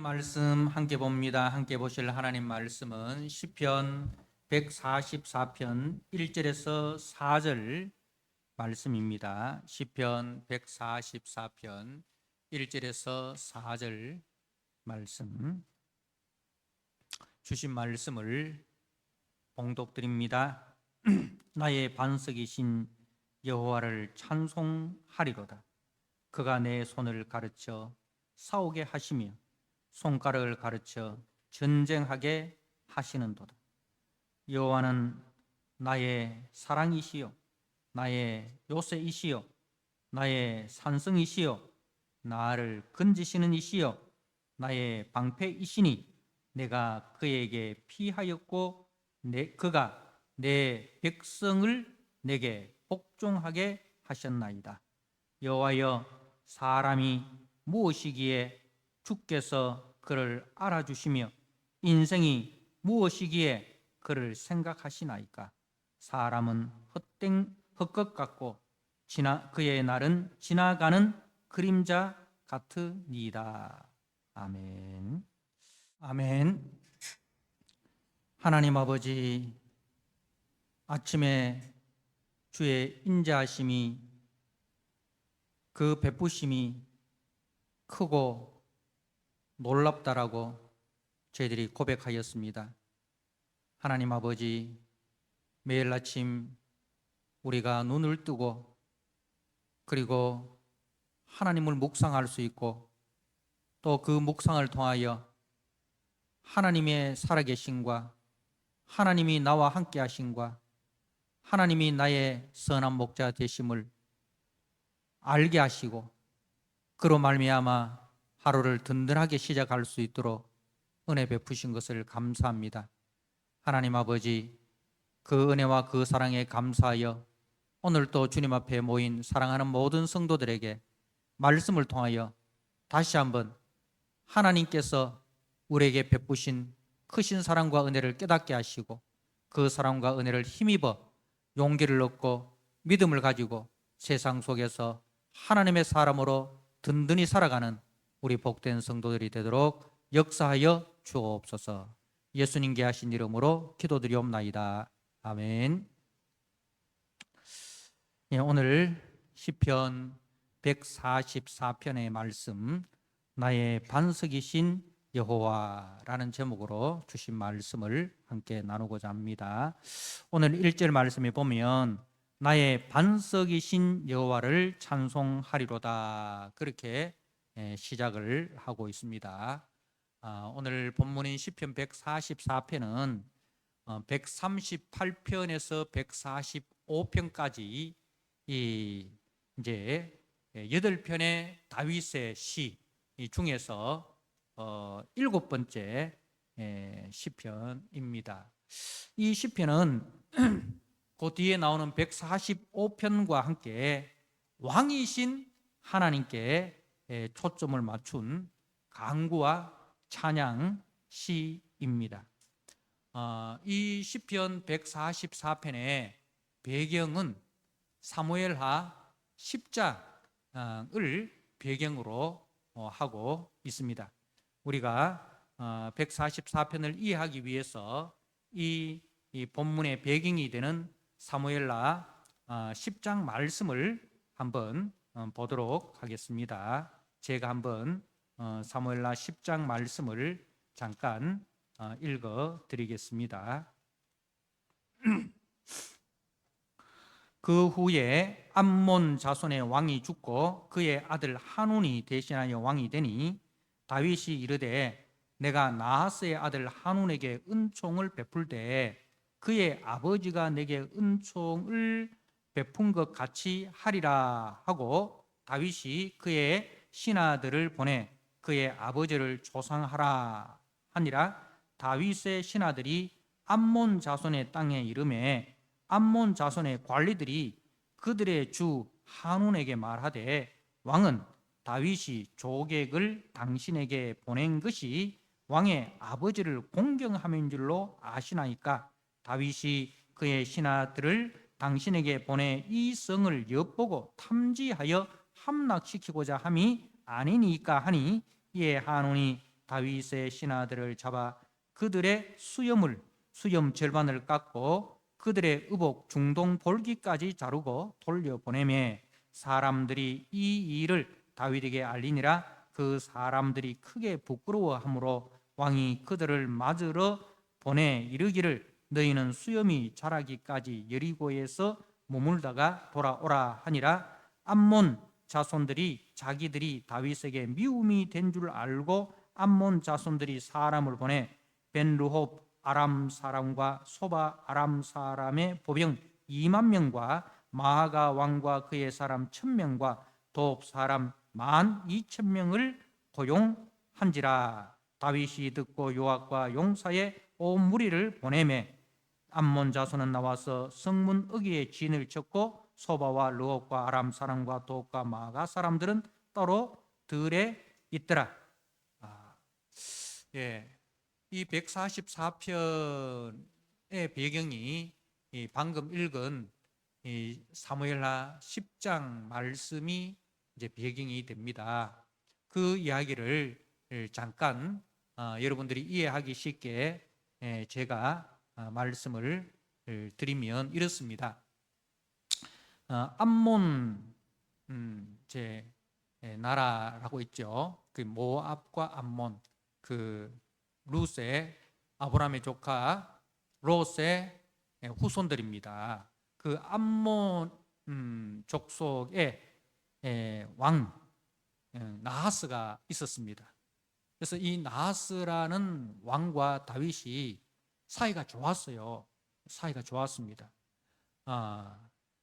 말씀 함께 봅니다. 함께 보실 하나님 말씀은 시편 144편 1절에서 4절 말씀입니다. 시편 144편 1절에서 4절 말씀, 주신 말씀을 봉독드립니다. 나의 반석이신 여호와를 찬송하리로다. 그가 내 손을 가르쳐 싸우게 하시며 손가락을 가르쳐 전쟁하게 하시는도다. 여호와는 나의 사랑이시요 나의 요새이시요 나의 산성이시요 나를 건지시는 이시요 나의 방패이시니 내가 그에게 피하였고 그가 내 백성을 내게 복종하게 하셨나이다. 여호와여, 사람이 무엇이기에 주께서 그를 알아주시며 인생이 무엇이기에 그를 생각하시나이까. 사람은 헛것 같고 그의 날은 지나가는 그림자 같으니이다. 아멘. 아멘. 하나님 아버지, 아침에 주의 인자하심이, 그 베푸심이 크고 놀랍다라고 저희들이 고백하였습니다. 하나님 아버지, 매일 아침 우리가 눈을 뜨고 그리고 하나님을 묵상할 수 있고 또 그 묵상을 통하여 하나님의 살아계심과 하나님이 나와 함께 하심과 하나님이 나의 선한 목자 되심을 알게 하시고 그로 말미암아 하루를 든든하게 시작할 수 있도록 은혜 베푸신 것을 감사합니다. 하나님 아버지, 그 은혜와 그 사랑에 감사하여 오늘 또 주님 앞에 모인 사랑하는 모든 성도들에게 말씀을 통하여 다시 한번 하나님께서 우리에게 베푸신 크신 사랑과 은혜를 깨닫게 하시고 그 사랑과 은혜를 힘입어 용기를 얻고 믿음을 가지고 세상 속에서 하나님의 사람으로 든든히 살아가는 우리 복된 성도들이 되도록 역사하여 주옵소서. 예수님께 하신 이름으로 기도드리옵나이다. 아멘. 오늘 시편 144편의 말씀, 나의 반석이신 여호와라는 제목으로 주신 말씀을 함께 나누고자 합니다. 오늘 1절 말씀에 보면 나의 반석이신 여호와를 찬송하리로다, 그렇게 시작을 하고 있습니다. 오늘 본문인 시편 144편은 138편에서 145편까지 이제 8편의 다윗의 시 중에서 7번째 시편입니다. 이 시편은 그 뒤에 나오는 145편과 함께 왕이신 하나님께 초점을 맞춘 간구와 찬양 시입니다. 이 시편 144편의 배경은 사무엘하 10장을 배경으로 하고 있습니다. 우리가 144편을 이해하기 위해서 이 본문의 배경이 되는 사무엘하 10장 말씀을 한번 보도록 하겠습니다. 제가 한번 사무엘하 10장 말씀을 잠깐 읽어 드리겠습니다. 그 후에 암몬 자손의 왕이 죽고 그의 아들 한운이 대신하여 왕이 되니 다윗이 이르되 내가 나하스의 아들 한운에게 은총을 베풀 때 그의 아버지가 내게 은총을 베푼 것 같이 하리라 하고 다윗이 그의 신하들을 보내 그의 아버지를 조상하라 하니라. 다윗의 신하들이 암몬 자손의 땅에 이르매 암몬 자손의 관리들이 그들의 주 한운에게 말하되 왕은 다윗이 조객을 당신에게 보낸 것이 왕의 아버지를 공경함인 줄로 아시나이까. 다윗이 그의 신하들을 당신에게 보내 이 성을 엿보고 탐지하여 함락시키고자 함이 아니니까 하니, 이에 한운이 다윗의 신하들을 잡아 그들의 수염 절반을 깎고 그들의 의복 중동 볼기까지 자르고 돌려보내매 사람들이 이 일을 다윗에게 알리니라. 그 사람들이 크게 부끄러워하므로 왕이 그들을 맞으러 보내 이르기를 너희는 수염이 자라기까지 여리고에서 머물다가 돌아오라 하니라. 암몬 자손들이 자기들이 다윗에게 미움이 된 줄 알고 암몬 자손들이 사람을 보내 벤르홉 아람 사람과 소바 아람 사람의 보병 2만 명과 마하가 왕과 그의 사람 1,000명과 돕 사람 12,000명을 고용한지라. 다윗이 듣고 요압과 용사의 온 무리를 보내매 암몬 자손은 나와서 성문 어귀에 진을 쳤고 소바와 르홉과 아람 사람과 돕과 마가 사람들은 따로 들에 있더라. 이 144편의 배경이 방금 읽은 사무엘하 10장 말씀이 이제 배경이 됩니다. 그 이야기를 잠깐 여러분들이 이해하기 쉽게 제가 말씀을 드리면 이렇습니다. 암몬 제 나라라고 있죠. 그 모압과 암몬, 그 룻의 아브라함의 조카 롯의 후손들입니다. 그 암몬 족속의 왕 나하스가 있었습니다. 그래서 이 나하스라는 왕과 다윗이 사이가 좋았어요. 사이가 좋았습니다.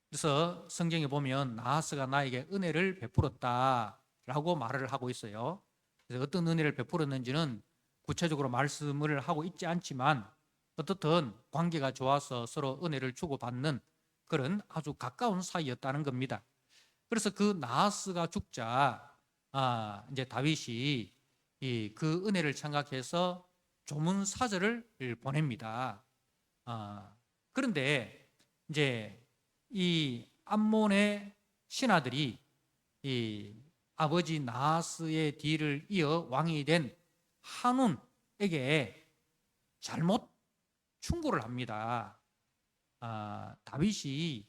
그래서 성경에 보면 나하스가 나에게 은혜를 베풀었다라고 말을 하고 있어요. 그래서 어떤 은혜를 베풀었는지는 구체적으로 말씀을 하고 있지 않지만 어떻든 관계가 좋아서 서로 은혜를 주고받는 그런 아주 가까운 사이였다는 겁니다. 그래서 그 나하스가 죽자 이제 다윗이 그 은혜를 생각해서 조문 사절을 보냅니다. 그런데 이제 이 암몬의 신하들이 이 아버지 나하스의 뒤를 이어 왕이 된 한운에게 잘못 충고를 합니다. 다윗이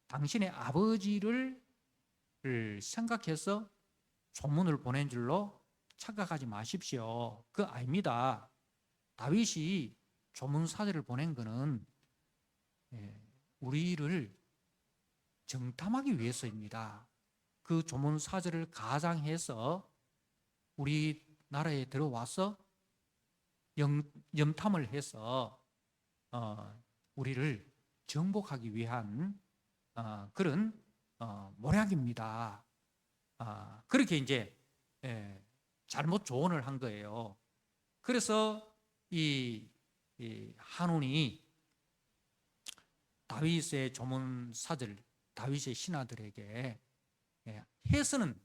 당신의 아버지를 생각해서 조문을 보낸 줄로 착각하지 마십시오. 그거 아닙니다. 다윗이 조문 사절을 보낸 것은 우리를 정탐하기 위해서입니다. 그 조문 사절을 가장해서 우리나라에 들어와서 염탐을 해서 우리를 정복하기 위한 그런 모략입니다. 그렇게 이제 잘못 조언을 한 거예요. 그래서 이 한운이 다윗의 조문 사절, 다윗의 신하들에게 해서는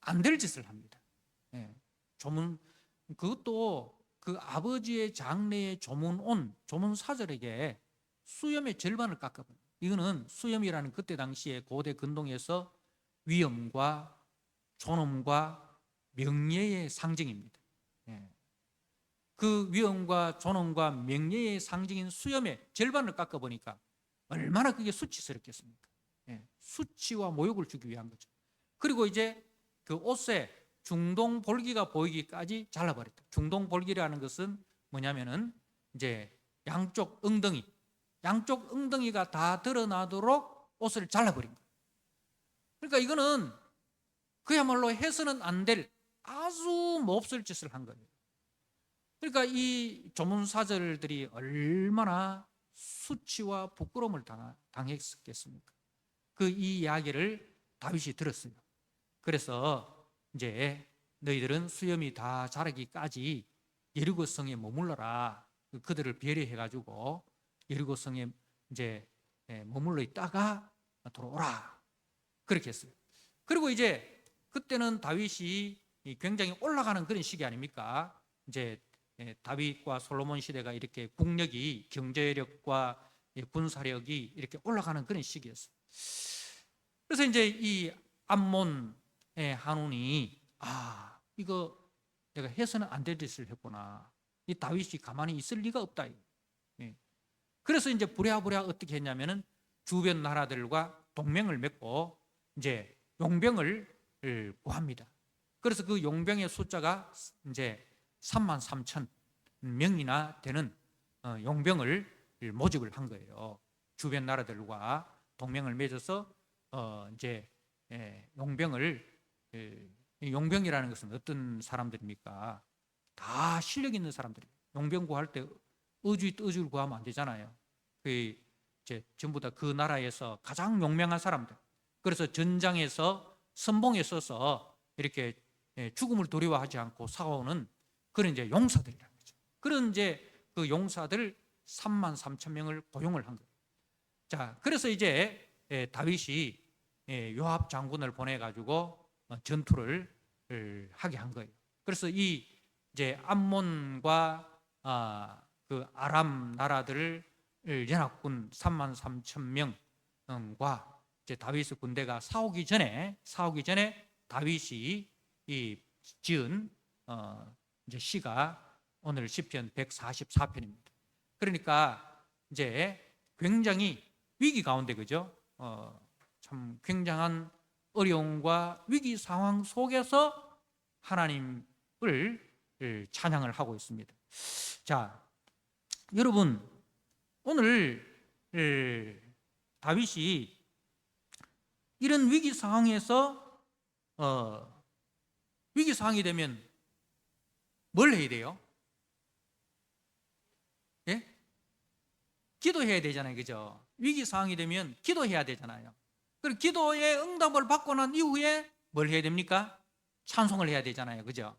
안 될 짓을 합니다. 조문, 그것도 그 아버지의 장래에 조문 온 조문 사절에게 수염의 절반을 깎아버려요. 이거는 수염이라는 그때 당시에 고대 근동에서 위엄과 존엄과 명예의 상징입니다. 그 위엄과 존엄과 명예의 상징인 수염의 절반을 깎아보니까 얼마나 그게 수치스럽겠습니까? 수치와 모욕을 주기 위한 거죠. 그리고 이제 그 옷에 중동 볼기가 보이기까지 잘라버렸다. 중동 볼기라는 것은 뭐냐면은 이제 양쪽 엉덩이가 다 드러나도록 옷을 잘라버린 거예요. 그러니까 이거는 그야말로 해서는 안 될 아주 몹쓸 짓을 한 거예요. 그러니까 이 조문사절들이 얼마나 수치와 부끄러움을 당했겠습니까? 그 이 이야기를 다윗이 들었어요. 그래서 이제 너희들은 수염이 다 자라기까지 여리고 성에 머물러라. 그들을 배려해가지고 여리고 성에 이제 머물러 있다가 돌아오라. 그렇게 했어요. 그리고 이제 그때는 다윗이 굉장히 올라가는 그런 시기 아닙니까? 이제 다윗과 솔로몬 시대가 이렇게 국력이 경제력과 군사력이 이렇게 올라가는 그런 시기였어요. 그래서 이제 이 암몬의 한운이 이거 내가 해서는 안 될 짓을 했구나. 이 다윗이 가만히 있을 리가 없다. 예. 그래서 이제 부랴부랴 어떻게 했냐면은 주변 나라들과 동맹을 맺고 이제 용병을 구합니다. 그래서 그 용병의 숫자가 이제 33,000명이나 되는 용병을 모집을 한 거예요. 주변 나라들과 동맹을 맺어서 이제 용병이라는 것은 어떤 사람들입니까? 다 실력 있는 사람들이에요. 용병 구할 때 의주를 구하면 안 되잖아요. 그 이제 전부 다 그 나라에서 가장 용맹한 사람들. 그래서 전장에서 선봉에 서서 이렇게 죽음을 두려워하지 않고 싸우는 그런 이제 용사들이라는 거죠. 그런 이제 그 용사들 33,000명을 고용을 한 거예요. 자, 그래서 이제 다윗이 요압 장군을 보내 가지고 전투를 하게 한 거예요. 그래서 이 이제 암몬과 그 아람 나라들을 연합군 33,000명과 이제 다윗의 군대가 싸우기 전에 다윗이 이 지은 이제 시가 오늘 시편 144편입니다. 그러니까 이제 굉장히 위기 가운데, 그죠? 참 굉장한 어려움과 위기 상황 속에서 하나님을 찬양을 하고 있습니다. 자, 여러분, 오늘 다윗이 이런 위기 상황에서 위기 상황이 되면 뭘 해야 돼요? 예? 기도해야 되잖아요, 그죠? 위기 상황이 되면 기도해야 되잖아요. 그리고 기도의 응답을 받고 난 이후에 뭘 해야 됩니까? 찬송을 해야 되잖아요, 그죠?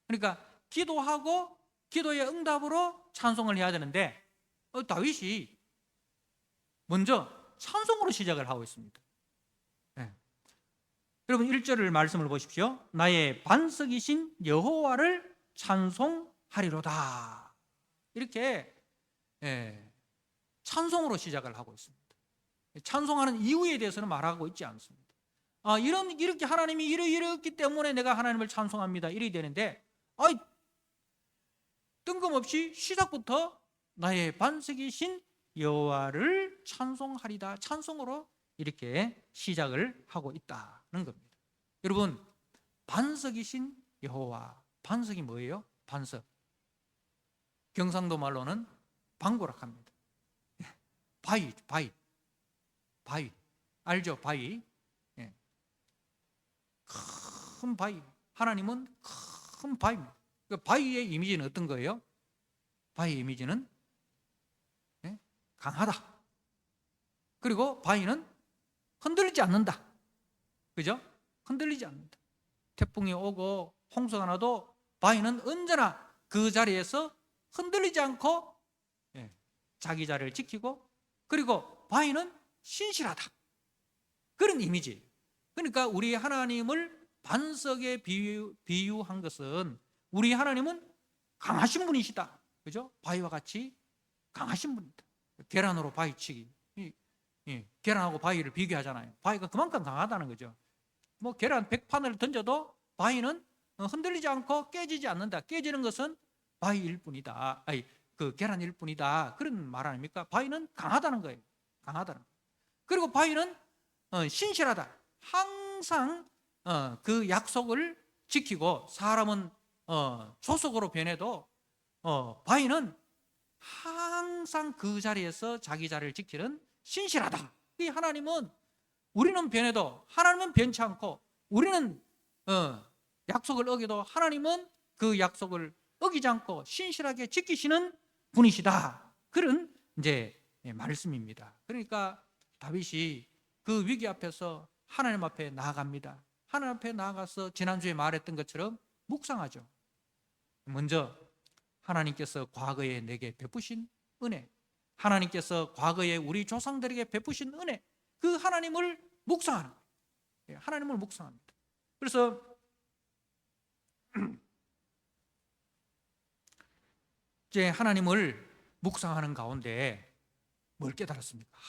그러니까 기도하고 기도의 응답으로 찬송을 해야 되는데 다윗이 먼저 찬송으로 시작을 하고 있습니다. 네. 여러분 1절을 말씀을 보십시오. 나의 반석이신 여호와를 찬송하리로다. 이렇게 찬송으로 시작을 하고 있습니다. 찬송하는 이유에 대해서는 말하고 있지 않습니다. 이렇게 하나님이 이랬기 때문에 내가 하나님을 찬송합니다. 이래야 되는데 뜬금없이 시작부터 나의 반석이신 여호와를 찬송하리다. 찬송으로 이렇게 시작을 하고 있다는 겁니다. 여러분, 반석이신 여호와. 반석이 뭐예요? 반석. 경상도 말로는 방구락합니다. 바위. 알죠? 바위. 큰 바위. 하나님은 큰 바위입니다. 그 바위의 이미지는 어떤 거예요? 바위의 이미지는 강하다. 그리고 바위는 흔들리지 않는다. 그죠? 흔들리지 않는다. 태풍이 오고 홍수가 나도 바위는 언제나 그 자리에서 흔들리지 않고 자기 자리를 지키고, 그리고 바위는 신실하다. 그런 이미지. 그러니까 우리 하나님을 반석에 비유한 것은 우리 하나님은 강하신 분이시다. 그죠? 바위와 같이 강하신 분이다. 계란으로 바위치기. 계란하고 바위를 비교하잖아요. 바위가 그만큼 강하다는 거죠. 뭐 계란 100판을 던져도 바위는 흔들리지 않고 깨지지 않는다. 깨지는 것은 바위일 뿐이다. 그 계란일 뿐이다. 그런 말 아닙니까? 바위는 강하다는 거예요. 강하다는 거예요. 그리고 바위는 신실하다. 항상 그 약속을 지키고, 사람은 조속으로 변해도 바위는 항상 그 자리에서 자기 자리를 지키는 신실하다. 이 하나님은 우리는 변해도 하나님은 변치 않고, 우리는 약속을 어겨도 하나님은 그 약속을 어기지 않고 신실하게 지키시는 분이시다. 그런 이제 말씀입니다. 그러니까 다윗이 그 위기 앞에서 하나님 앞에 나아갑니다. 하나님 앞에 나아가서 지난주에 말했던 것처럼 묵상하죠. 먼저 하나님께서 과거에 내게 베푸신 은혜, 하나님께서 과거에 우리 조상들에게 베푸신 은혜, 그 하나님을 묵상하는 거예요. 하나님을 묵상합니다. 그래서 이제 하나님을 묵상하는 가운데 뭘 깨달았습니까?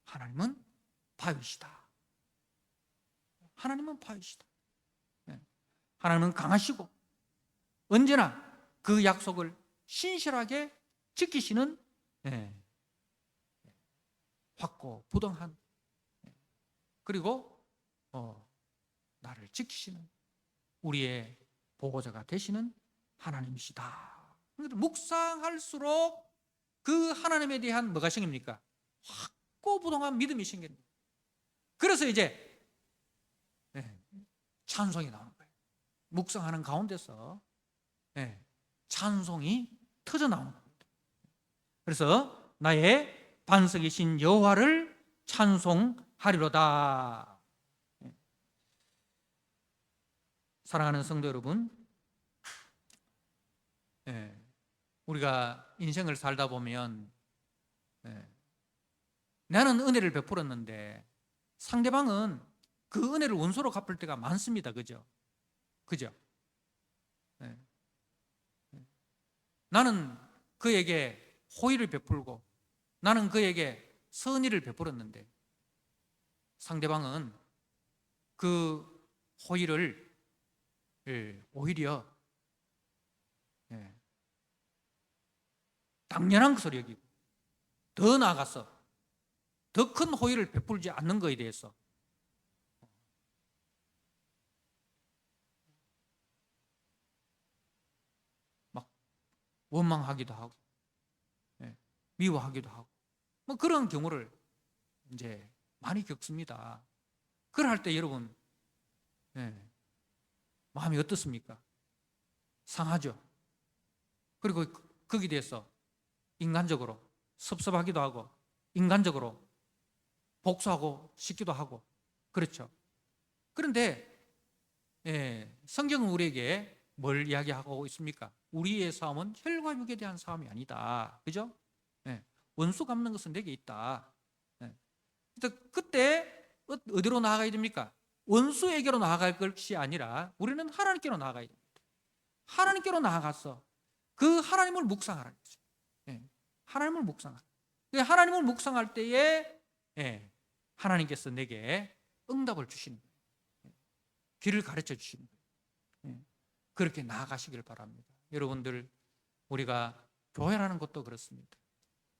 하나님은 바위시다. 하나님은 바위시다. 하나님은 강하시고 언제나 그 약속을 신실하게 지키시는 확고부동한 그리고 나를 지키시는 우리의 보호자가 되시는 하나님이시다. 묵상할수록 그 하나님에 대한 뭐가 생깁니까? 확고부동한 믿음이 생깁니다. 그래서 이제 찬송이 나오는 거예요. 묵상하는 가운데서 찬송이 터져 나오는 겁니다. 그래서 나의 반석이신 여호와를 찬송하리로다. 사랑하는 성도 여러분, 우리가 인생을 살다 보면 나는 은혜를 베풀었는데 상대방은 그 은혜를 원수로 갚을 때가 많습니다. 그죠? 나는 그에게 호의를 베풀고 나는 그에게 선의를 베풀었는데 상대방은 그 호의를 오히려 당연한 것으로 여기고 더 나아가서 더 큰 호의를 베풀지 않는 것에 대해서 막 원망하기도 하고 미워하기도 하고 뭐 그런 경우를 이제 많이 겪습니다. 그럴 때 여러분 마음이 어떻습니까? 상하죠. 그리고 거기에 대해서 인간적으로 섭섭하기도 하고 인간적으로 복수하고 싶기도 하고 그렇죠. 그런데 성경은 우리에게 뭘 이야기하고 있습니까? 우리의 싸움은 혈과 육에 대한 싸움이 아니다. 그죠? 원수 갚는 것은 내게 있다. 그때 어디로 나아가야 됩니까? 원수에게로 나아갈 것이 아니라 우리는 하나님께로 나아가야 됩니다. 하나님께로 나아가서 그 하나님을 묵상하라는 거죠. 하나님을 묵상하라. 하나님을 묵상할 때에 하나님께서 내게 응답을 주시는 거예요. 길을 가르쳐 주시는 거예요. 그렇게 나아가시길 바랍니다. 여러분들, 우리가 교회라는 것도 그렇습니다.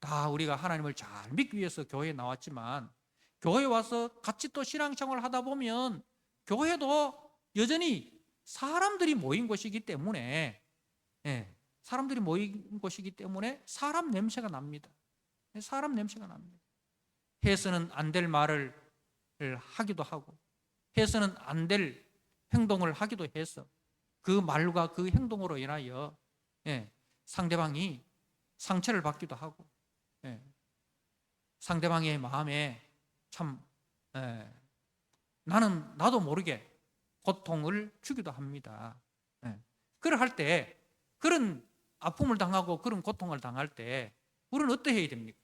다 우리가 하나님을 잘 믿기 위해서 교회에 나왔지만 교회에 와서 같이 또 신앙생활을 하다 보면 교회도 여전히 사람들이 모인 곳이기 때문에 사람 냄새가 납니다. 사람 냄새가 납니다. 해서는 안 될 말을 하기도 하고 해서는 안 될 행동을 하기도 해서 그 말과 그 행동으로 인하여 상대방이 상처를 받기도 하고 상대방의 마음에 참 나도 모르게 고통을 주기도 합니다. 그럴 때 그런 아픔을 당하고 그런 고통을 당할 때 우리는 어떻게 해야 됩니까?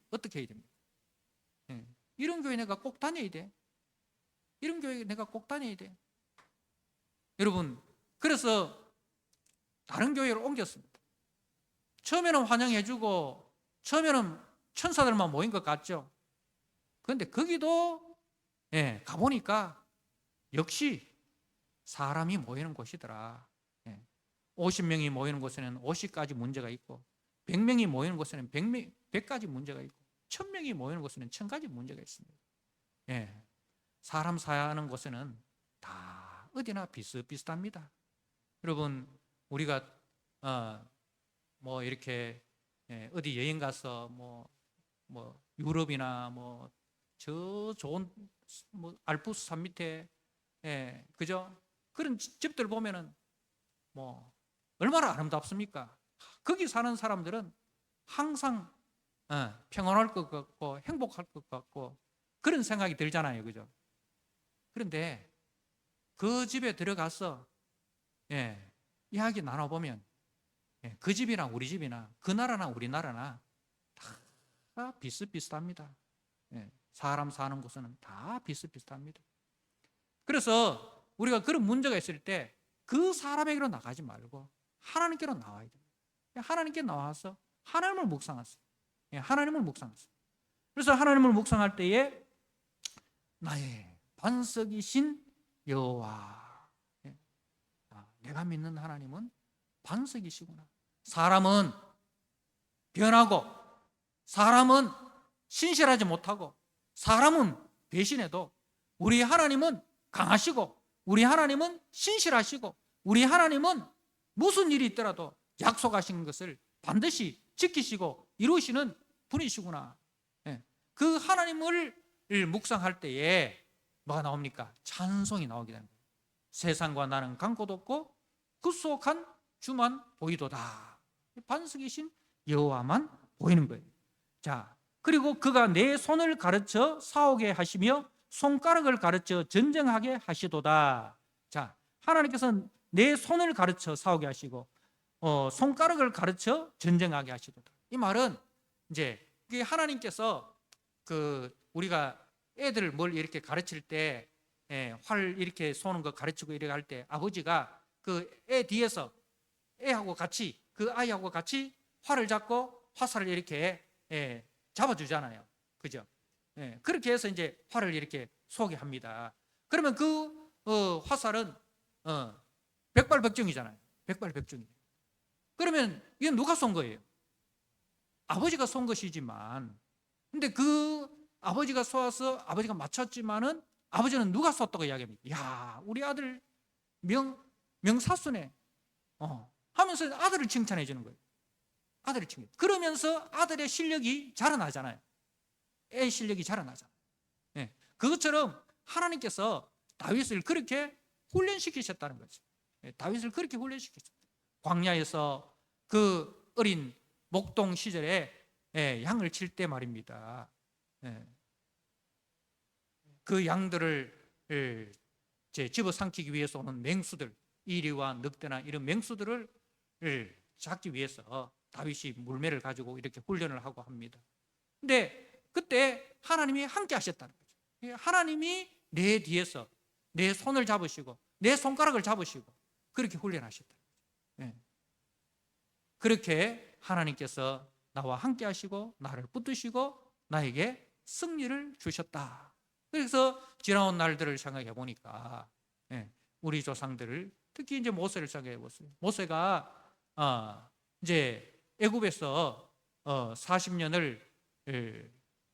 이런 교회 내가 꼭 다녀야 돼. 이런 교회 내가 꼭 다녀야 돼. 여러분, 그래서 다른 교회로 옮겼습니다. 처음에는 환영해주고 처음에는 천사들만 모인 것 같죠. 그런데 거기도 가보니까 역시 사람이 모이는 곳이더라. 50명이 모이는 곳에는 50가지 문제가 있고 100명이 모이는 곳에는 100가지 문제가 있고 1000명이 모이는 곳에는 1000가지 문제가 있습니다. 사람 사는 곳에는 다 어디나 비슷비슷합니다. 여러분, 우리가 뭐 이렇게 어디 여행 가서 뭐 유럽이나 뭐 저 좋은 뭐 알프스 산 밑에 그죠? 그런 집들 보면은 뭐 얼마나 아름답습니까? 거기 사는 사람들은 항상 평안할 것 같고 행복할 것 같고 그런 생각이 들잖아요. 그죠? 그런데 그 집에 들어가서 이야기 나눠보면 그 집이나 우리 집이나 그 나라나 우리나라나 다 비슷비슷합니다. 사람 사는 곳은 다 비슷비슷합니다. 그래서 우리가 그런 문제가 있을 때 그 사람에게로 나가지 말고 하나님께로 나와야 됩니다. 하나님께 나와서 하나님을 묵상하세요. 하나님을 묵상하세요. 그래서 하나님을 묵상할 때에 나의 반석이신 여호와, 내가 믿는 하나님은 반석이시구나. 사람은 변하고, 사람은 신실하지 못하고, 사람은 배신해도 우리 하나님은 강하시고, 우리 하나님은 신실하시고, 우리 하나님은 무슨 일이 있더라도 약속하신 것을 반드시 지키시고 이루시는 분이시구나. 그 하나님을 묵상할 때에 뭐가 나옵니까? 찬송이 나오게 되는 거예요. 세상과 나는 강고도 없고 구속한 주만 보이도다. 반석이신 여호와만 보이는 거예요. 자, 그리고 그가 내 손을 가르쳐 싸우게 하시며 손가락을 가르쳐 전쟁하게 하시도다. 자, 하나님께서는 내 손을 가르쳐 싸우게 하시고 손가락을 가르쳐 전쟁하게 하시도다. 이 말은 이제 하나님께서 우리가 애들 뭘 이렇게 가르칠 때 활 이렇게 쏘는 거 가르치고 이렇게 할 때 아버지가 그 애 뒤에서 애하고 같이 그 아이하고 같이 활을 잡고 화살을 이렇게 잡아주잖아요. 그죠? 그렇게 해서 이제 활을 이렇게 쏘게 합니다. 그러면 그 화살은 백발백중이잖아요. 백발백중이에요. 그러면 이건 누가 쏜 거예요? 아버지가 쏜 것이지만, 근데 그 아버지가 쏘아서 아버지가 맞췄지만은 아버지는 누가 쐈다고 이야기합니다. 야, 우리 아들 명사수네. 하면서 아들을 칭찬해 주는 거예요. 아들을 칭찬해. 그러면서 아들의 실력이 자라나잖아요. 애 실력이 자라나잖아요. 그것처럼 하나님께서 다윗을 그렇게 훈련시키셨다는 거죠. 다윗을 그렇게 훈련시켰어요. 광야에서 그 어린 목동 시절에 양을 칠 때 말입니다. 그 양들을 집어삼키기 위해서 오는 맹수들, 이리와 늑대나 이런 맹수들을 잡기 위해서 다윗이 물매를 가지고 이렇게 훈련을 하고 합니다. 근데 그때 하나님이 함께 하셨다는 거죠. 하나님이 내 뒤에서 내 손을 잡으시고 내 손가락을 잡으시고 그렇게 훈련하셨다는 거죠. 그렇게 하나님께서 나와 함께 하시고 나를 붙드시고 나에게 승리를 주셨다. 그래서 지나온 날들을 생각해 보니까 우리 조상들을 특히 이제 모세를 생각해 보세요. 모세가 이제 애굽에서 40년을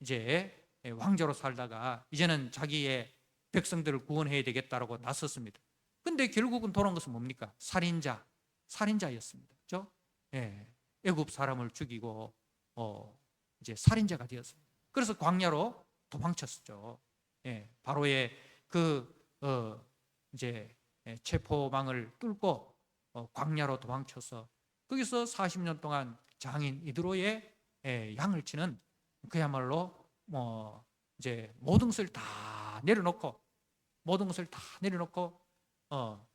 이제 왕자로 살다가 이제는 자기의 백성들을 구원해야 되겠다라고 나섰습니다. 근데 결국은 돌아온 것은 뭡니까? 살인자였습니다. 그렇죠? 애굽 사람을 죽이고 이제 살인자가 되었습니다. 그래서 광야로 도망쳤죠. 바로의 이제 체포망을 뚫고 광야로 도망쳐서 거기서 40년 동안 장인 이드로의 양을 치는 그야말로 이제 모든 것을 다 내려놓고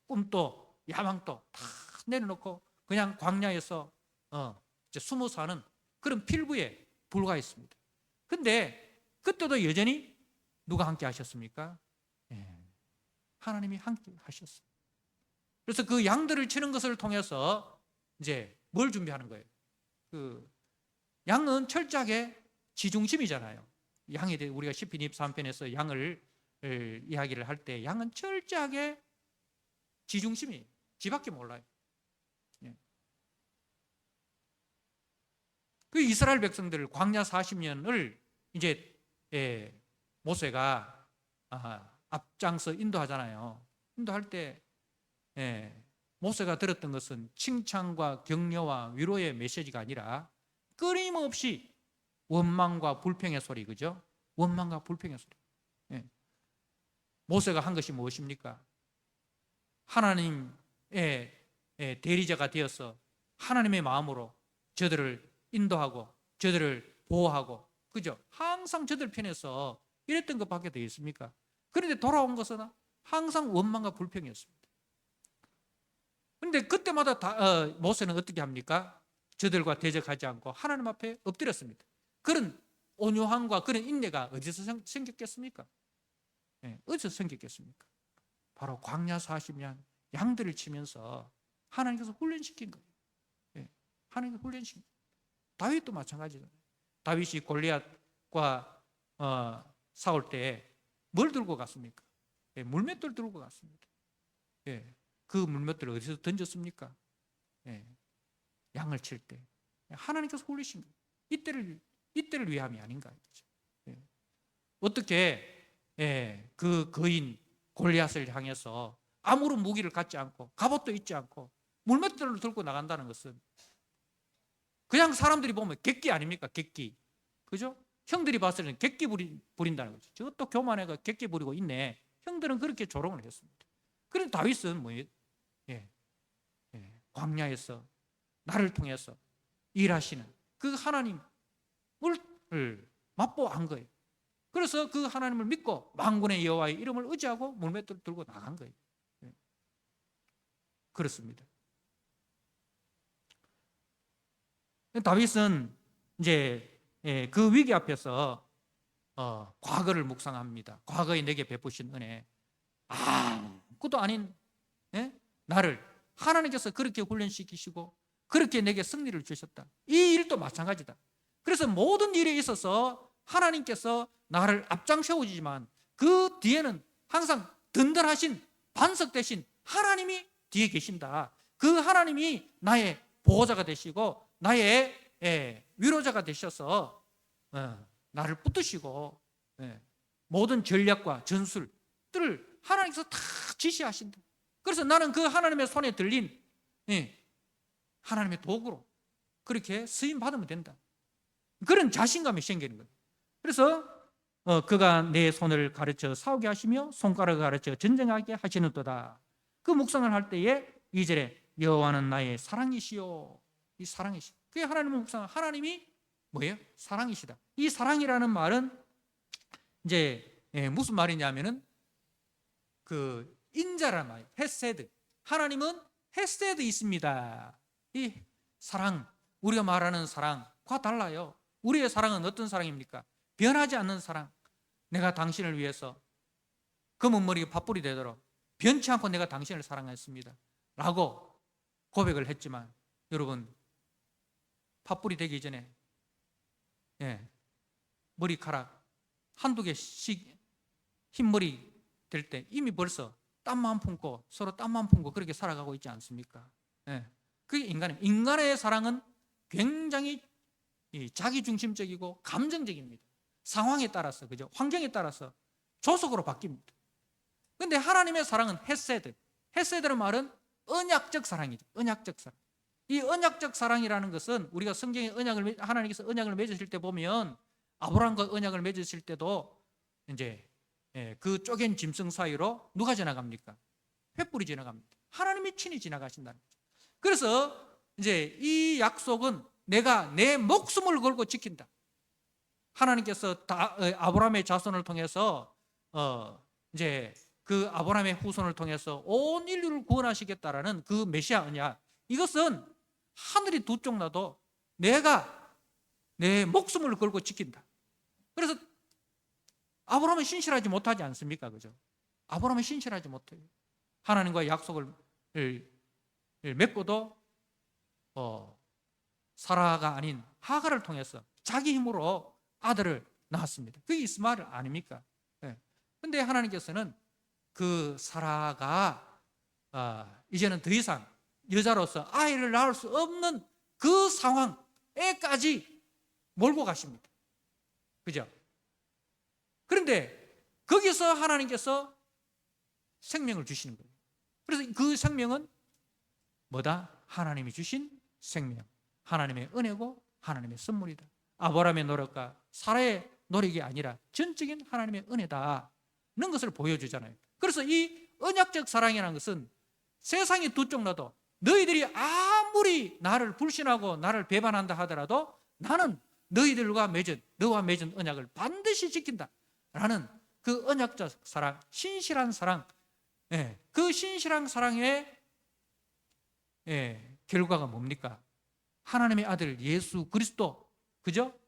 꿈도 야망도 다 내려놓고 그냥 광야에서 이제 숨어 사는 그런 필부에 불과했습니다. 근데 그때도 여전히 누가 함께 하셨습니까? 하나님이 함께 하셨어요. 그래서 그 양들을 치는 것을 통해서 이제 뭘 준비하는 거예요? 그 양은 철저하게 지중심이잖아요. 양에 대해 우리가 시편 23편에서 양을 이야기를 할 때 양은 철저하게 지중심이에요. 지밖에 몰라요. 그 이스라엘 백성들 광야 40년을 이제 모세가 앞장서 인도하잖아요. 인도할 때 모세가 들었던 것은 칭찬과 격려와 위로의 메시지가 아니라 끊임없이 원망과 불평의 소리, 그죠? 원망과 불평의 소리. 모세가 한 것이 무엇입니까? 하나님의 대리자가 되어서 하나님의 마음으로 저들을 인도하고 저들을 보호하고, 그죠? 항상 저들 편에서 이랬던 것밖에 더 있습니까? 그런데 돌아온 것은 항상 원망과 불평이었습니다. 그런데 그때마다 모세는 어떻게 합니까? 저들과 대적하지 않고 하나님 앞에 엎드렸습니다. 그런 온유함과 그런 인내가 어디서 생겼겠습니까? 어디서 생겼겠습니까? 바로 광야 40년 양들을 치면서 하나님께서 훈련시킨 거예요. 하나님께서 훈련시킨 거예요. 다윗도 마찬가지잖아요. 다윗이 골리앗과 싸울 때 뭘 들고 갔습니까? 물맷돌 들고 갔습니다. 그 물맷돌을 어디서 던졌습니까? 예, 양을 칠 때 하나님께서 홀리신 거예요. 이때를 위함이 아닌가. 예. 어떻게 그 거인 골리앗을 향해서 아무런 무기를 갖지 않고 갑옷도 입지 않고 물맷돌을 들고 나간다는 것은 그냥 사람들이 보면 객기 아닙니까? 객기. 그죠? 형들이 봤을 때는 객기 부린다는 거죠. 저것도 교만해가 객기 부리고 있네. 형들은 그렇게 조롱을 했습니다. 그래서 다윗은 뭐예요? 광야에서 나를 통해서 일하시는 그 하나님을 맛보한 거예요. 그래서 그 하나님을 믿고 만군의 여호와의 이름을 의지하고 물맷돌을 들고 나간 거예요. 그렇습니다. 다윗은 이제 그 위기 앞에서 과거를 묵상합니다. 과거에 내게 베푸신 은혜, 아무것도 아닌 나를 하나님께서 그렇게 훈련시키시고 그렇게 내게 승리를 주셨다. 이 일도 마찬가지다. 그래서 모든 일에 있어서 하나님께서 나를 앞장 세우지만 그 뒤에는 항상 든든하신 반석 대신 하나님이 뒤에 계신다. 그 하나님이 나의 보호자가 되시고 나의 위로자가 되셔서 나를 붙드시고 모든 전략과 전술들을 하나님께서 다 지시하신다. 그래서 나는 그 하나님의 손에 들린 하나님의 도구로 그렇게 쓰임 받으면 된다. 그런 자신감이 생기는 거예요. 그래서 그가 내 손을 가르쳐 싸우게 하시며 손가락을 가르쳐 전쟁하게 하시는도다. 그 묵상을 할 때에 2절에 여호와는 나의 사랑이시요. 이 사랑이시. 그게 하나님의 묵상. 하나님이 뭐예요? 사랑이시다. 이 사랑이라는 말은 이제 무슨 말이냐면은 그 인자란 말이에요. 헤세드. 하나님은 헤세드 있습니다. 이 사랑, 우리가 말하는 사랑과 달라요. 우리의 사랑은 어떤 사랑입니까? 변하지 않는 사랑. 내가 당신을 위해서 검은 머리가 팥불이 되도록 변치 않고 내가 당신을 사랑했습니다 라고 고백을 했지만 여러분 팥불이 되기 전에 머리카락 한두 개씩 흰머리 될 때 이미 벌써 땀만 품고 서로 땀만 품고 그렇게 살아가고 있지 않습니까? 그게 인간의 사랑은 굉장히 자기중심적이고 감정적입니다. 상황에 따라서, 그죠? 환경에 따라서 조속으로 바뀝니다. 그런데 하나님의 사랑은 헤세드. 헤세드는 말은 언약적 사랑이죠. 언약적 사랑. 이 언약적 사랑이라는 것은 우리가 성경에 하나님께서 언약을 맺으실 때 보면 아브라함과 언약을 맺으실 때도 이제 그 쪼갠 짐승 사이로 누가 지나갑니까? 횃불이 지나갑니다. 하나님이 친히 지나가신다는 거죠. 그래서 이제 이 약속은 내가 내 목숨을 걸고 지킨다. 하나님께서 아브라함의 자손을 통해서 이제 그 아브라함의 후손을 통해서 온 인류를 구원하시겠다라는 그 메시아 언약, 이것은 하늘이 두 쪽 나도 내가 내 목숨을 걸고 지킨다. 그래서 아브라함은 신실하지 못하지 않습니까? 그죠? 아브라함은 신실하지 못해요. 하나님과 약속을 맺고도 사라가 아닌 하가를 통해서 자기 힘으로 아들을 낳았습니다. 그게 이스마엘 아닙니까? 그런데 하나님께서는 그 사라가 이제는 더 이상 여자로서 아이를 낳을 수 없는 그 상황에까지 몰고 가십니다. 그죠? 그런데 거기서 하나님께서 생명을 주시는 거예요. 그래서 그 생명은 뭐다? 하나님이 주신 생명, 하나님의 은혜고 하나님의 선물이다. 아브라함의 노력과 사라의 노력이 아니라 전적인 하나님의 은혜다는 것을 보여주잖아요. 그래서 이 언약적 사랑이라는 것은 세상이 두 쪽 나도 너희들이 아무리 나를 불신하고 나를 배반한다 하더라도 나는 너와 맺은 언약을 반드시 지킨다 라는 그 언약적 사랑, 신실한 사랑, 그 신실한 사랑의 결과가 뭡니까? 하나님의 아들 예수 그리스도, 그죠?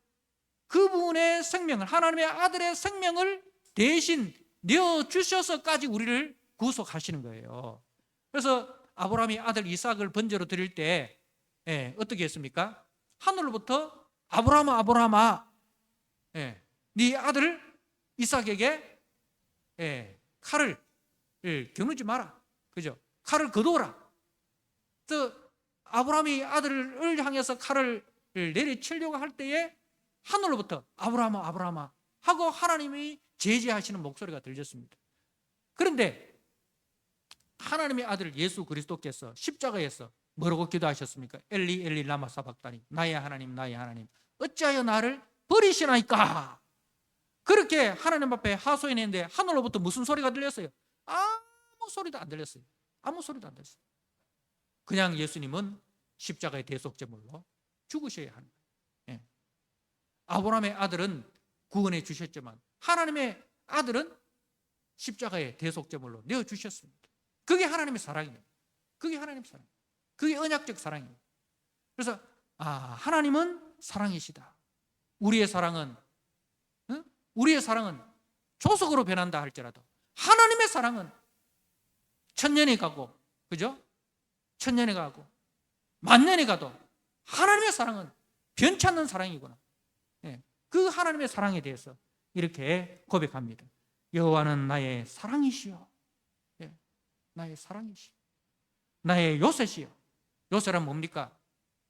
그분의 생명을, 하나님의 아들의 생명을 대신 내어주셔서까지 우리를 구속하시는 거예요. 그래서 아브라함이 아들 이삭을 번제로 드릴 때 어떻게 했습니까? 하늘로부터 아브라함아 아브라함아, 네 아들 이삭에게 칼을 겨누지 마라, 그죠? 칼을 거두어라. 또 아브라함이 아들을 향해서 칼을 내리치려고 할 때에 하늘로부터 아브라함아 아브라함아 하고 하나님이 제지하시는 목소리가 들렸습니다. 그런데 하나님의 아들 예수 그리스도께서 십자가에서 뭐라고 기도하셨습니까? 엘리 엘리 라마 사박다니, 나의 하나님 나의 하나님 어찌하여 나를 버리시나이까. 그렇게 하나님 앞에 하소연했는데 하늘로부터 무슨 소리가 들렸어요? 아무 소리도 안 들렸어요. 아무 소리도 안 들렸어요. 그냥 예수님은 십자가의 대속제물로 죽으셔야 하는 거예요. 예. 아브라함의 아들은 구원해 주셨지만 하나님의 아들은 십자가의 대속제물로 내어주셨습니다. 그게 하나님의 사랑이에요. 그게 하나님의 사랑. 그게 언약적 사랑이에요. 그래서 하나님은 사랑이시다. 우리의 사랑은 조석으로 변한다 할지라도 하나님의 사랑은 천년이 가고, 그죠? 천년이 가고 만년이 가도 하나님의 사랑은 변치 않는 사랑이구나. 그 하나님의 사랑에 대해서 이렇게 고백합니다. 여호와는 나의 사랑이시여. 나의 사랑이시여. 나의 요새시여. 요새란 뭡니까?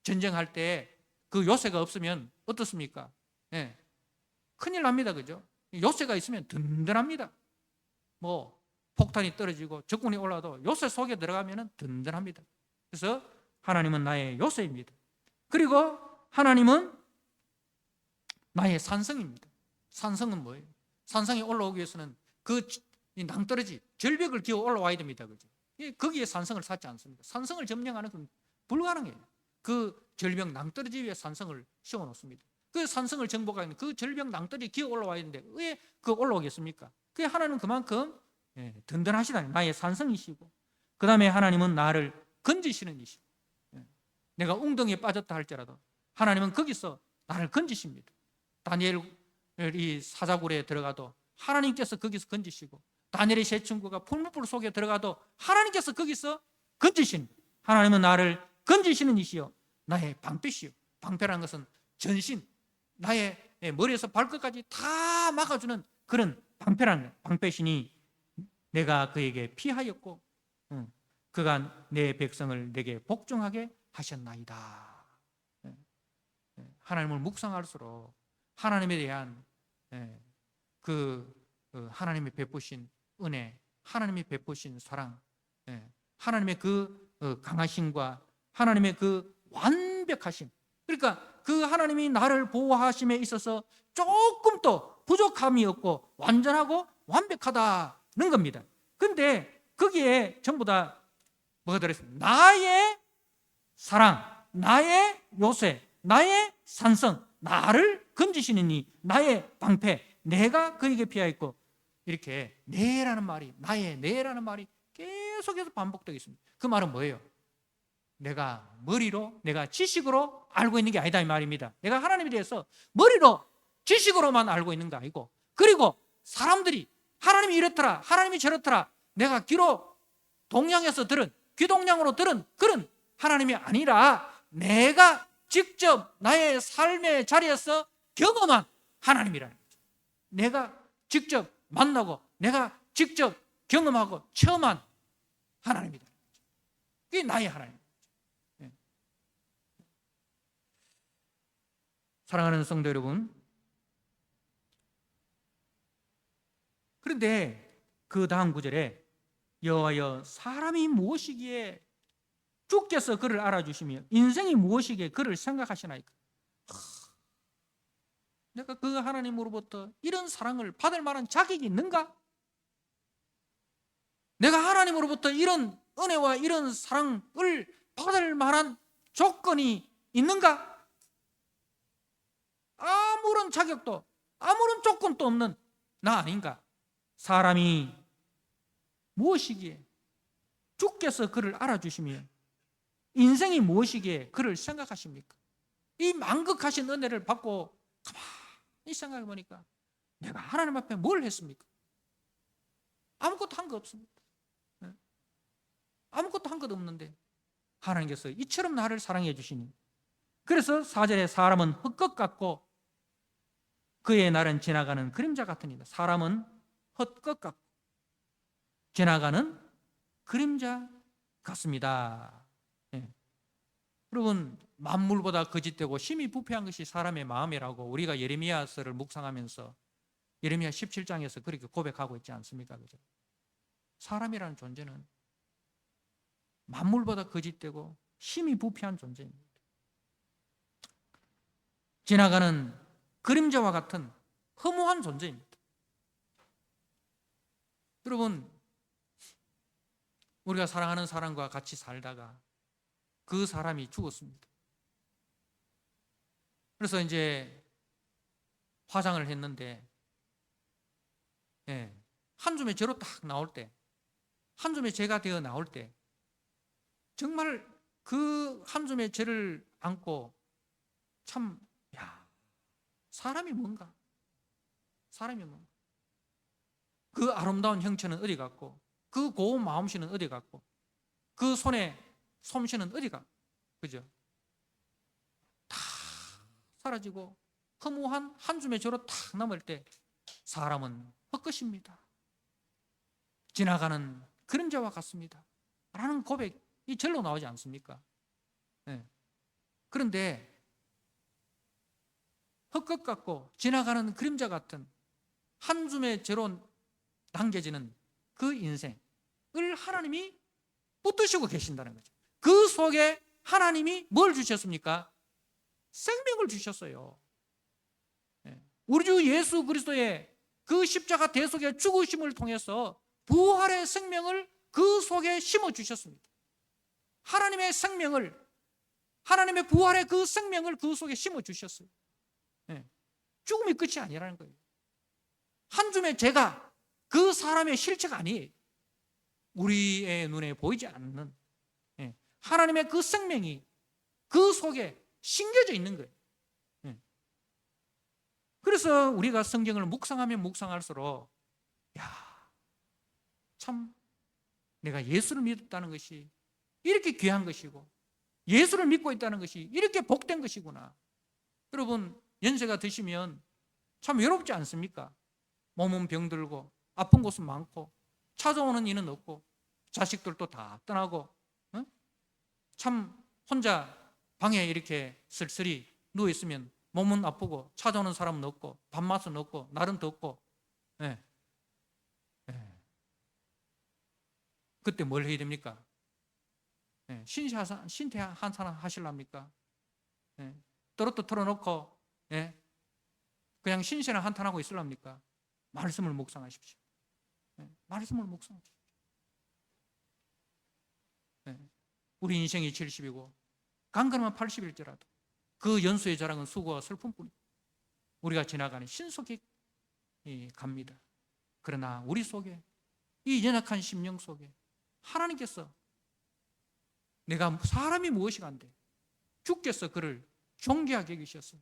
전쟁할 때 그 요새가 없으면 어떻습니까? 큰일 납니다. 그죠? 요새가 있으면 든든합니다. 뭐 폭탄이 떨어지고 적군이 올라도 요새 속에 들어가면 든든합니다. 그래서 하나님은 나의 요새입니다. 그리고 하나님은 나의 산성입니다. 산성은 뭐예요? 산성이 올라오기 위해서는 그 낭떠러지, 절벽을 기어 올라와야 됩니다. 그죠? 거기에 산성을 쌓지 않습니다. 산성을 점령하는 건 불가능해요. 그 절벽 낭떠러지 위에 산성을 씌워 놓습니다. 그 산성을 정복하는 그 절벽 낭떠러지 기어 올라와야 되는데 왜 그 올라오겠습니까? 그게 하나님은 그만큼 든든하시다. 나의 산성이시고, 그 다음에 하나님은 나를 건지시는 이시고, 내가 웅덩이에 빠졌다 할지라도 하나님은 거기서 나를 건지십니다. 다니엘이 사자굴에 들어가도 하나님께서 거기서 건지시고, 다니엘의 세 친구가 풀무불 속에 들어가도 하나님께서 거기서 건지신, 하나님은 나를 건지시는 이시요 나의 방패시요. 방패라는 것은 전신, 나의 머리에서 발끝까지 다 막아주는 그런 방패라는 거예요. 방패시니 내가 그에게 피하였고 그가 내 백성을 내게 복종하게 하셨나이다. 하나님을 묵상할수록 하나님에 대한 그 하나님이 베푸신 은혜, 하나님이 베푸신 사랑, 하나님의 그 강하심과 하나님의 그 완벽하심, 그러니까 그 하나님이 나를 보호하심에 있어서 조금도 부족함이 없고 완전하고 완벽하다는 겁니다. 그런데 거기에 전부 다 뭐가 들어있어요? 나의 사랑, 나의 요새, 나의 산성, 나를 건지시는 이 나의 방패, 내가 그에게 피하였고, 이렇게 내라는 말이, 나의 내라는 말이 계속해서 반복되고 있습니다. 그 말은 뭐예요? 내가 머리로, 내가 지식으로 알고 있는 게 아니다 이 말입니다. 내가 하나님에 대해서 머리로 지식으로만 알고 있는 게 아니고, 그리고 사람들이 하나님이 이렇더라, 하나님이 저렇더라, 내가 귀로 동양에서 들은, 귀동냥으로 들은 그런 하나님이 아니라 내가 직접 나의 삶의 자리에서 경험한 하나님이라는 거죠. 내가 직접 만나고 내가 직접 경험하고 체험한 하나님이다. 그게 나의 하나님. 사랑하는 성도 여러분, 그런데 그 다음 구절에 여호와여 사람이 무엇이기에 주께서 그를 알아주시며 인생이 무엇이기에 그를 생각하시나이까. 내가 그 하나님으로부터 이런 사랑을 받을 만한 자격이 있는가? 내가 하나님으로부터 이런 은혜와 이런 사랑을 받을 만한 조건이 있는가? 아무런 자격도 아무런 조건도 없는 나 아닌가? 사람이 무엇이기에 주께서 그를 알아주시며 인생이 무엇이기에 그를 생각하십니까? 이 만극하신 은혜를 받고 가만히 생각해 보니까 내가 하나님 앞에 뭘 했습니까? 아무것도 한 거 없습니다. 아무것도 한 것 없는데 하나님께서 이처럼 나를 사랑해 주시니, 그래서 4절에 사람은 헛것 같고 그의 날은 지나가는 그림자 같으니라. 사람은 헛것 같고 지나가는 그림자 같습니다. 여러분, 만물보다 거짓되고 심히 부패한 것이 사람의 마음이라고 우리가 예레미야서를 묵상하면서 예레미야 17장에서 그렇게 고백하고 있지 않습니까? 그죠? 사람이라는 존재는 만물보다 거짓되고 심히 부패한 존재입니다. 지나가는 그림자와 같은 허무한 존재입니다. 여러분, 우리가 사랑하는 사람과 같이 살다가 그 사람이 죽었습니다. 그래서 이제 화장을 했는데, 한 줌의 죄로 딱 나올 때, 한 줌의 죄가 되어 나올 때, 정말 그 한 줌의 죄를 안고 참, 사람이 뭔가? 사람이 뭔가? 그 아름다운 형체는 어디 갔고, 그 고운 마음씨는 어디 갔고, 그 손에 솜씨는 어디 갔고, 그죠? 다 사라지고 허무한 한 줌의 죄로 탁 남을 때 사람은 헛것입니다. 지나가는 그림자와 같습니다. 라는 고백이 절로 나오지 않습니까? 네. 그런데 헛것 같고 지나가는 그림자 같은 한 줌의 죄로 남겨지는 그 인생을 하나님이 붙드시고 계신다는 거죠. 그 속에 하나님이 뭘 주셨습니까? 생명을 주셨어요. 우리 주 예수 그리스도의 그 십자가 대속의 죽으심을 통해서 부활의 생명을 그 속에 심어 주셨습니다. 하나님의 생명을, 하나님의 부활의 그 생명을 그 속에 심어 주셨어요. 죽음이 끝이 아니라는 거예요. 한 줌의 죄가 그 사람의 실체가 아니에요. 우리의 눈에 보이지 않는 하나님의 그 생명이 그 속에 심겨져 있는 거예요. 그래서 우리가 성경을 묵상하면 묵상할수록 참 내가 예수를 믿었다는 것이 이렇게 귀한 것이고 예수를 믿고 있다는 것이 이렇게 복된 것이구나. 여러분, 연세가 드시면 참 외롭지 않습니까? 몸은 병들고 아픈 곳은 많고 찾아오는 이는 없고 자식들도 다 떠나고 참 혼자 방에 이렇게 쓸쓸히 누워있으면 몸은 아프고 찾아오는 사람은 없고 밥맛은 없고 날은 덥고 그때 뭘 해야 됩니까? 신태 한탄 하실랍니까? 떨어뜨 털어놓고 그냥 신세나 한탄하고 있을랍니까? 말씀을 묵상하십시오. 말씀을 묵상하십시오. 우리 인생이 70이고 강건하면 80일지라도 그 연수의 자랑은 수고와 슬픔뿐이고 우리가 지나가는 신속히 갑니다. 그러나 우리 속에 이 연약한 심령 속에 하나님께서 내가 사람이 무엇이 간데 주께서 그를 존귀하게 여기셔서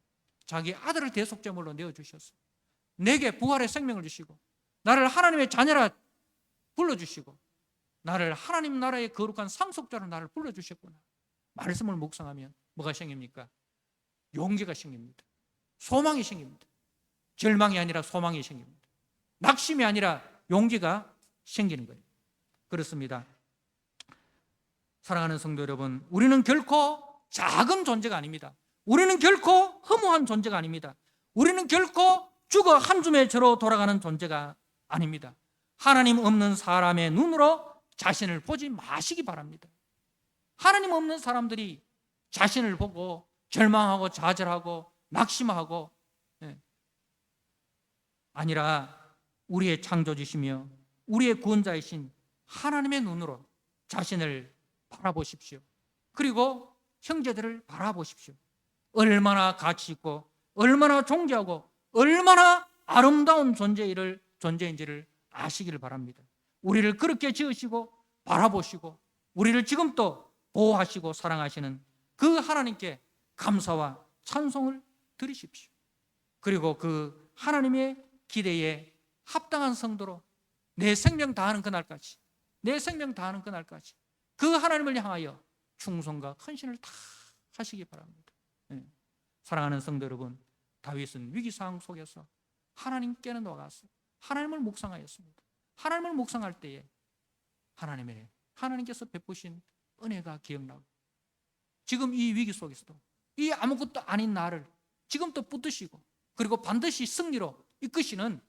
자기 아들을 대속제물로 내어주셔서 내게 부활의 생명을 주시고 나를 하나님의 자녀라 불러주시고 나를 하나님 나라의 거룩한 상속자로 나를 불러주셨구나. 말씀을 묵상하면 뭐가 생깁니까? 용기가 생깁니다. 소망이 생깁니다. 절망이 아니라 소망이 생깁니다. 낙심이 아니라 용기가 생기는 거예요. 그렇습니다. 사랑하는 성도 여러분, 우리는 결코 작은 존재가 아닙니다. 우리는 결코 허무한 존재가 아닙니다. 우리는 결코 죽어 한 줌의 죄로 돌아가는 존재가 아닙니다. 하나님 없는 사람의 눈으로 자신을 보지 마시기 바랍니다. 하나님 없는 사람들이 자신을 보고 절망하고 좌절하고 낙심하고 아니라 우리의 창조주시며 우리의 구원자이신 하나님의 눈으로 자신을 바라보십시오. 그리고 형제들을 바라보십시오. 얼마나 가치 있고 얼마나 존귀하고 얼마나 아름다운 존재인지를 아시기를 바랍니다. 우리를 그렇게 지으시고 바라보시고 우리를 지금도 보호하시고 사랑하시는 그 하나님께 감사와 찬송을 드리십시오. 그리고 그 하나님의 기대에 합당한 성도로 내 생명 다하는 그날까지 그 하나님을 향하여 충성과 헌신을 다 하시기 바랍니다. 사랑하는 성도 여러분, 다윗은 위기상황 속에서 하나님께는 와가서 하나님을 묵상하였습니다. 하나님을 묵상할 때에 하나님께서 베푸신 은혜가 기억나고 지금 이 위기 속에서도 이 아무것도 아닌 나를 지금도 붙드시고 그리고 반드시 승리로 이끄시는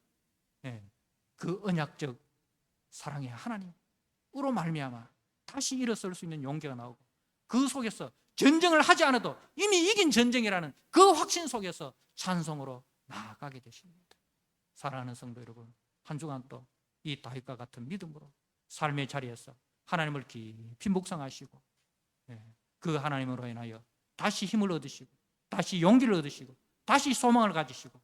그 언약적 사랑의 하나님으로 말미암아 다시 일어설 수 있는 용기가 나오고 그 속에서 전쟁을 하지 않아도 이미 이긴 전쟁이라는 그 확신 속에서 찬송으로 나아가게 되십니다. 사랑하는 성도 여러분, 한 주간 또 이 다윗과 같은 믿음으로 삶의 자리에서 하나님을 깊이 묵상하시고 그 하나님으로 인하여 다시 힘을 얻으시고 다시 용기를 얻으시고 다시 소망을 가지시고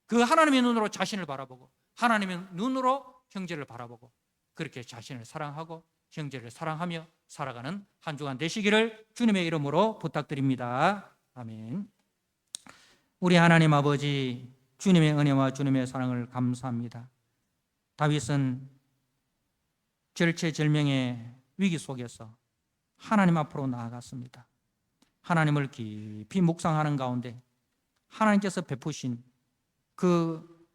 그 하나님의 눈으로 자신을 바라보고 하나님의 눈으로 형제를 바라보고 그렇게 자신을 사랑하고 형제를 사랑하며 살아가는 한 주간 되시기를 주님의 이름으로 부탁드립니다. 아멘. 우리 하나님 아버지, 주님의 은혜와 주님의 사랑을 감사합니다. 다윗은 절체절명의 위기 속에서 하나님 앞으로 나아갔습니다. 하나님을 깊이 묵상하는 가운데 하나님께서 베푸신 그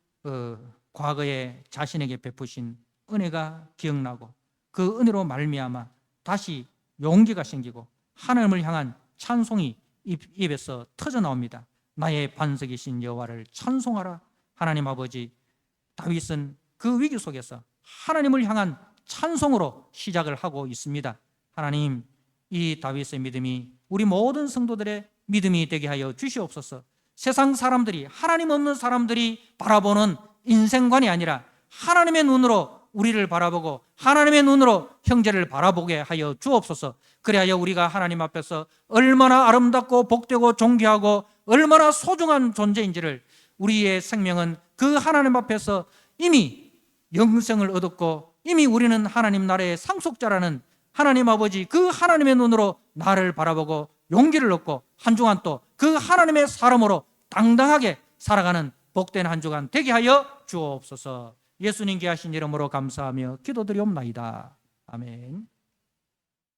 과거에 자신에게 베푸신 은혜가 기억나고 그 은혜로 말미암아 다시 용기가 생기고 하나님을 향한 찬송이 입에서 터져 나옵니다. 나의 반석이신 여호와를 찬송하라. 하나님 아버지, 다윗은 그 위기 속에서 하나님을 향한 찬송으로 시작을 하고 있습니다. 하나님, 이 다윗의 믿음이 우리 모든 성도들의 믿음이 되게 하여 주시옵소서. 세상 사람들이, 하나님 없는 사람들이 바라보는 인생관이 아니라 하나님의 눈으로 우리를 바라보고 하나님의 눈으로 형제를 바라보게 하여 주옵소서. 그래야 우리가 하나님 앞에서 얼마나 아름답고 복되고 존귀하고 얼마나 소중한 존재인지를, 우리의 생명은 그 하나님 앞에서 이미 영생을 얻었고 이미 우리는 하나님 나라의 상속자라는 하나님 아버지, 그 하나님의 눈으로 나를 바라보고 용기를 얻고 한 주간 또 그 하나님의 사람으로 당당하게 살아가는 복된 한 주간 되게 하여 주옵소서. 예수님 귀하신 이름으로 감사하며 기도드리옵나이다. 아멘.